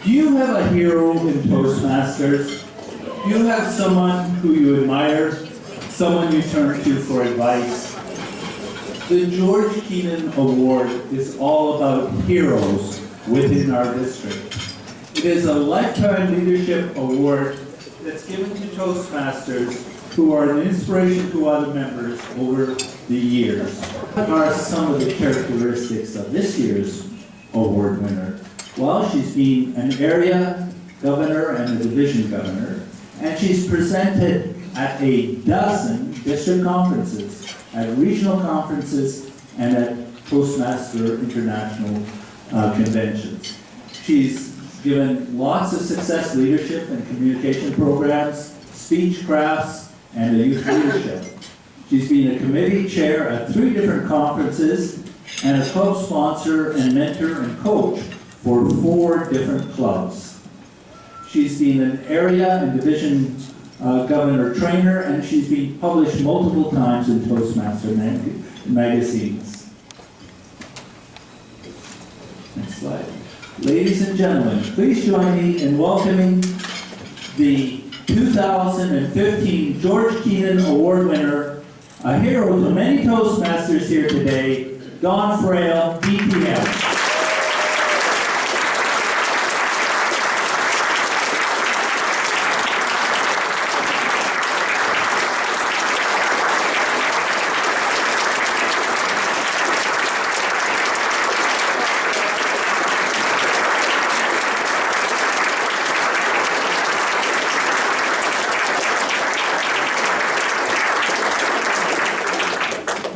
Do you have a hero in Toastmasters? Do you have someone who you admire, someone you turn to for advice? The George Keenan Award is all about heroes within our district. It is a lifetime leadership award that's given to Toastmasters who are an inspiration to other members over the years. What are some of the characteristics of this year's award winner? Well, she's been an area governor and a division governor, and she's presented at a dozen district conferences, at regional conferences, and at Toastmaster International conventions. She's given lots of success leadership and communication programs, speech crafts, and a youth leadership. She's been a committee chair at 3 different conferences and a club sponsor and mentor and coach for 4 different clubs. She's been an area and division governor trainer, and she's been published multiple times in Toastmaster magazines. Next slide. Ladies and gentlemen, please join me in welcoming the 2015 George Keenan Award winner, a hero to many Toastmasters here today, Don Frail, DPM.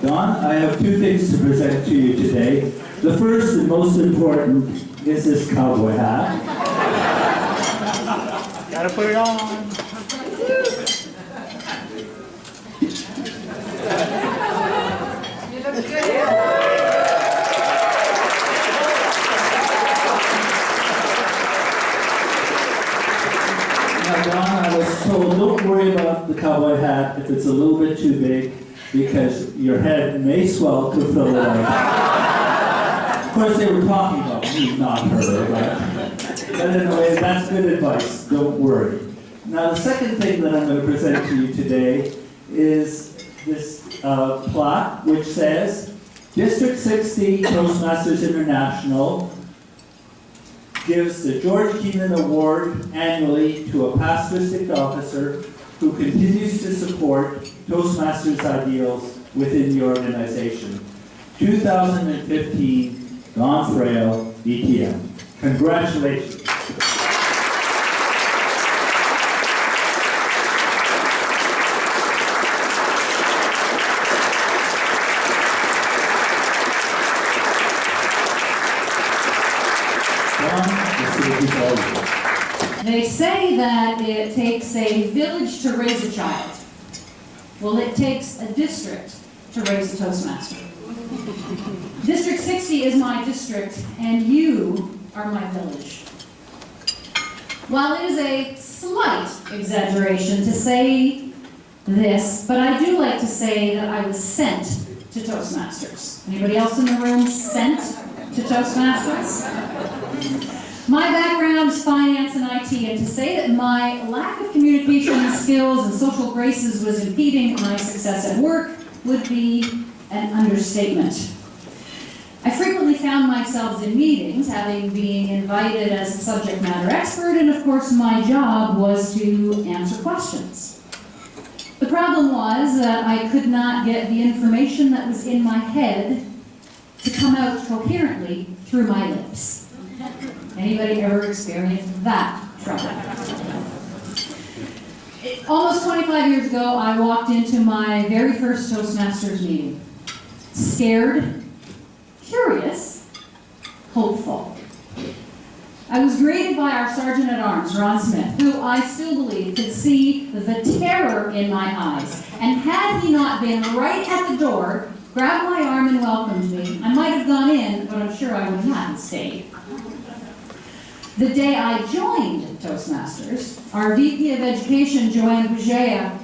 Don, I have 2 things to present to you today. The first and most important is this cowboy hat. Gotta put it on. Now, Don, I was told, don't worry about the cowboy hat if it's a little bit too big, because your head may swell to fill it out. Of course, they were talking about me, not her, but anyway, that's good advice. Don't worry. Now, the second thing that I'm going to present to you today is this plaque, which says, District 60 Toastmasters International gives the George Keenan Award annually to a past district officer who continues to support Toastmasters ideals within the organization. 2015, Don Frail, DTM. Congratulations. They say that it takes a village to raise a child. Well, it takes a district to raise a Toastmaster. District 60 is my district, and you are my village. While it is a slight exaggeration to say this, but I do like to say that I was sent to Toastmasters. Anybody else in the room sent to Toastmasters? My background is finance and IT, and to say that my lack of communication skills and social graces was impeding my success at work would be an understatement. I frequently found myself in meetings, having been invited as a subject matter expert, and of course my job was to answer questions. The problem was that I could not get the information that was in my head to come out coherently through my lips. Anybody ever experienced that trouble? Almost 25 years ago, I walked into my very first Toastmasters meeting. Scared, curious, hopeful. I was greeted by our Sergeant at Arms, Ron Smith, who I still believe could see the terror in my eyes. And had he not been right at the door, grabbed my arm and welcomed me, I might have gone in, but I'm sure I would not have stayed. The day I joined Toastmasters, our VP of Education, Joanne Bujea,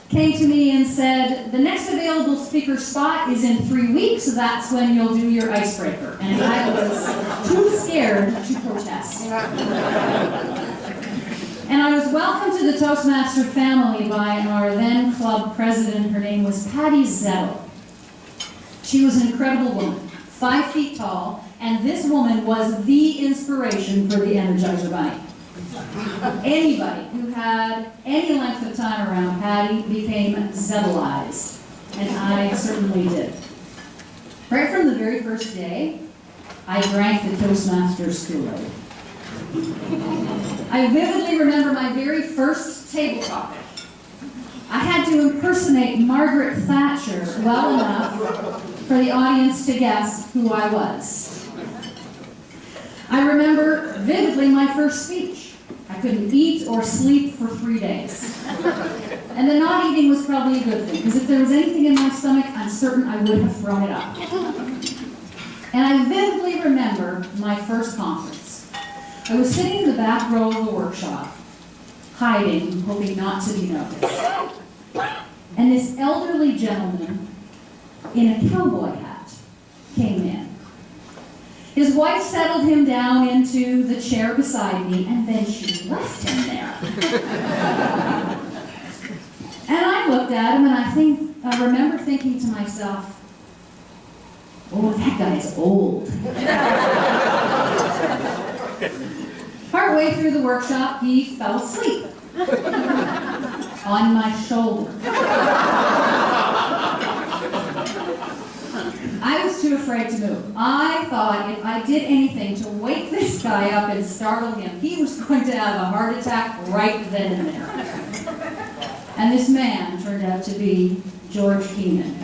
came to me and said, the next available speaker spot is in 3 weeks, so that's when you'll do your icebreaker. And I was too scared to protest. And I was welcomed to the Toastmaster family by our then club president. Her name was Patty Zettel. She was an incredible woman, 5 feet tall, and this woman was the inspiration for the Energizer Bunny. Anybody who had any length of time around Patty became Zettelized, and I certainly did. Right from the very first day, I drank the Toastmasters Kool-Aid. I vividly remember my very first table topic. I had to impersonate Margaret Thatcher well enough for the audience to guess who I was. I remember vividly my first speech. I couldn't eat or sleep for 3 days. And the not eating was probably a good thing, because if there was anything in my stomach, I'm certain I would have thrown it up. And I vividly remember my first conference. I was sitting in the back row of the workshop, hiding, hoping not to be noticed. And this elderly gentleman in a cowboy hat came in. His wife settled him down into the chair beside me, and then she left him there. And I looked at him, and I remember thinking to myself, oh, that guy's old. Partway through the workshop, he fell asleep on my shoulder. I was too afraid to move. I thought if I did anything to wake this guy up and startle him, he was going to have a heart attack right then and there. And this man turned out to be George Keenan.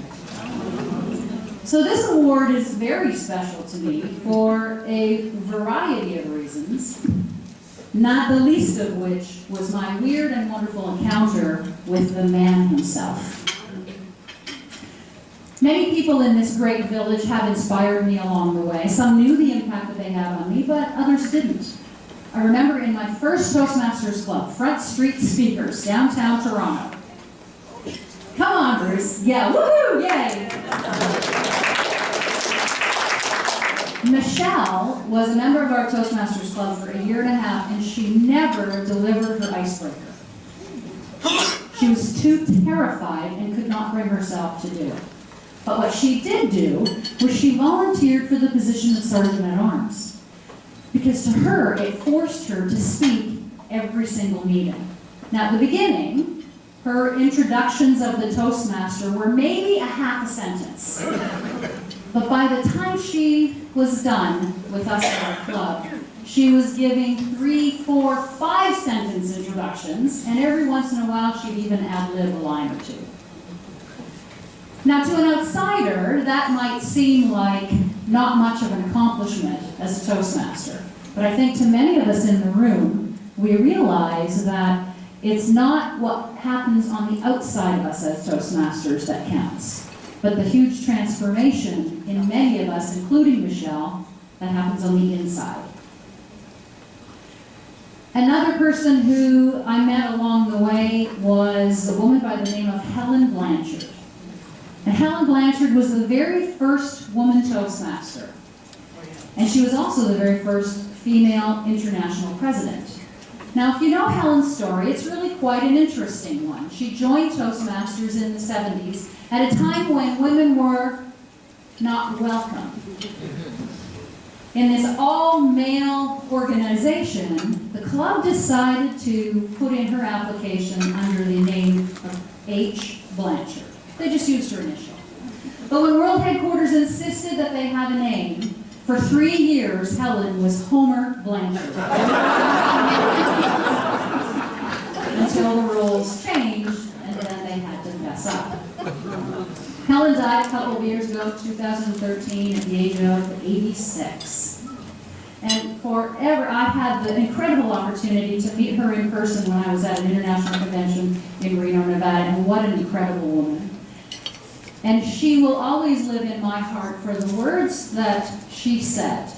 So this award is very special to me for a variety of reasons, not the least of which was my weird and wonderful encounter with the man himself. Many people in this great village have inspired me along the way. Some knew the impact that they had on me, but others didn't. I remember in my first Toastmasters Club, Front Street Speakers, downtown Toronto. Come on, Bruce. Yeah, woohoo, yay! Michelle was a member of our Toastmasters Club for 1.5 years, and she never delivered her icebreaker. She was too terrified and could not bring herself to do it. But what she did do was she volunteered for the position of Sergeant-at-Arms, because to her, it forced her to speak every single meeting. Now, at the beginning, her introductions of the Toastmaster were maybe a half a sentence. But by the time she was done with us at our club, she was giving 3, 4, 5 sentence introductions, and every once in a while she'd even ad-lib a line or two. Now, to an outsider, that might seem like not much of an accomplishment as a Toastmaster. But I think to many of us in the room, we realize that it's not what happens on the outside of us as Toastmasters that counts, but the huge transformation in many of us, including Michelle, that happens on the inside. Another person who I met along the way was a woman by the name of Helen Blanchard. And Helen Blanchard was the very first woman Toastmaster. And she was also the very first female international president. Now, if you know Helen's story, it's really quite an interesting one. She joined Toastmasters in the 70s at a time when women were not welcome. In this all-male organization, the club decided to put in her application under the name of H. Blanchard. They just used her initial. But when World Headquarters insisted that they have a name, for 3 years, Helen was Homer Blanchard. Until the rules changed, and then they had to mess up. Helen died a couple of years ago, 2013, at the age of 86. And forever, I had the incredible opportunity to meet her in person when I was at an international convention in Reno, Nevada, and what an incredible woman. And she will always live in my heart for the words that she said.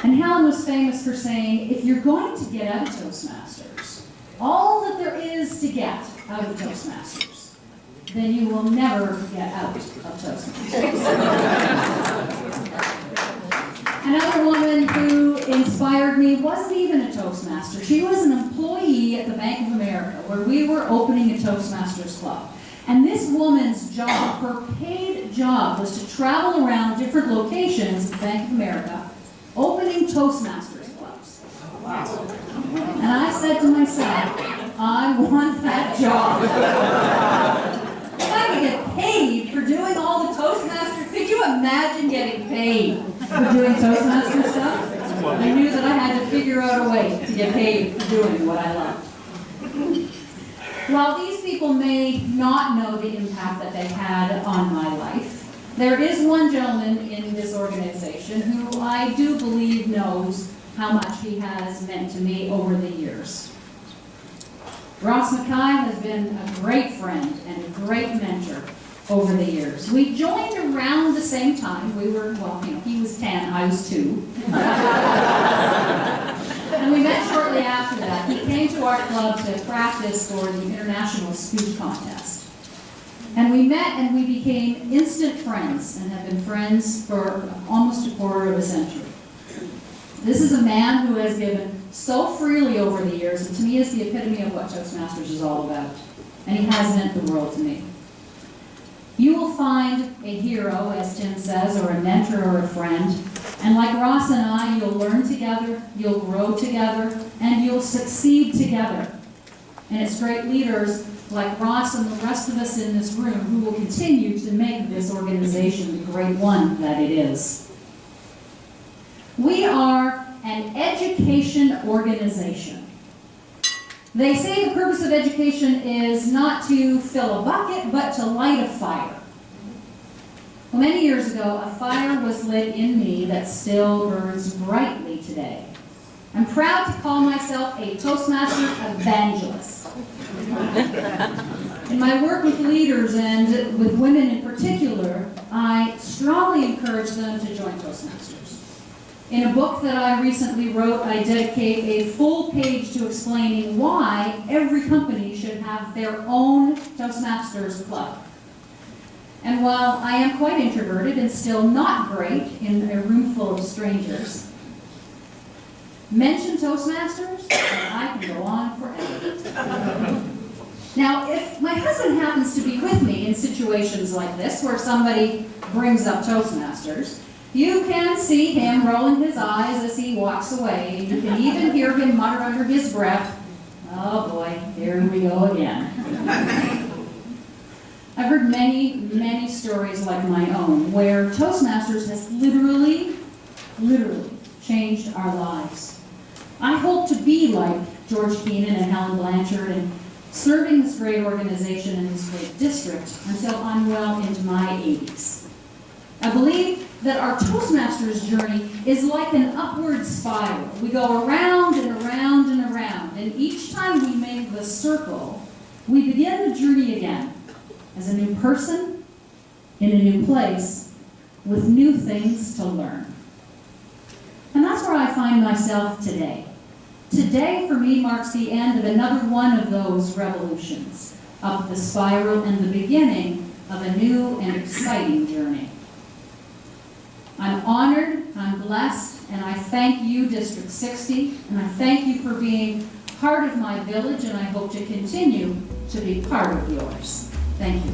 And Helen was famous for saying, if you're going to get out of Toastmasters, all that there is to get out of Toastmasters, then you will never get out of Toastmasters. Another woman who inspired me wasn't even a Toastmaster. She was an employee at the Bank of America where we were opening a Toastmasters club. And this woman's job, her paid job, was to travel around different locations at the Bank of America, opening Toastmasters clubs. Wow. And I said to myself, I want that job. If I could get paid for doing all the Toastmasters, could you imagine getting paid for doing Toastmaster stuff? I knew that I had to figure out a way to get paid for doing what I loved. While these people may not know the impact that they had on my life, there is one gentleman in this organization who I do believe knows how much he has meant to me over the years. Ross Mackay has been a great friend and a great mentor over the years. We joined around the same time. We were, well, he was 10, I was 2. And we met shortly after that. He came to our club to practice for the International Speech Contest. And we met and we became instant friends and have been friends for almost a quarter of a century. This is a man who has given so freely over the years, and to me is the epitome of what Toastmasters is all about. And he has meant the world to me. You will find a hero, as Tim says, or a mentor or a friend. And like Ross and I, you'll learn together, you'll grow together, and you'll succeed together. And it's great leaders like Ross and the rest of us in this room who will continue to make this organization the great one that it is. We are an education organization. They say the purpose of education is not to fill a bucket, but to light a fire. Well, many years ago, a fire was lit in me that still burns brightly today. I'm proud to call myself a Toastmaster evangelist. In my work with leaders and with women in particular, I strongly encourage them to join Toastmasters. In a book that I recently wrote, I dedicate a full page to explaining why every company should have their own Toastmasters club. And while I am quite introverted and still not great in a room full of strangers, mention Toastmasters and I can go on forever. Now, if my husband happens to be with me in situations like this where somebody brings up Toastmasters, you can see him rolling his eyes as he walks away. You can even hear him mutter under his breath, "Oh boy, here we go again." I've heard many, many stories like my own where Toastmasters has literally changed our lives. I hope to be like George Keenan and Helen Blanchard and serving this great organization in this great district until I'm well into my 80s. I believe that our Toastmasters journey is like an upward spiral. We go around and around and around, and each time we make the circle, we begin the journey again as a new person, in a new place, with new things to learn. And that's where I find myself today. Today, for me, marks the end of another one of those revolutions, up the spiral and the beginning of a new and exciting journey. I'm honored, I'm blessed, and I thank you, District 60, and I thank you for being part of my village, and I hope to continue to be part of yours. Thank you.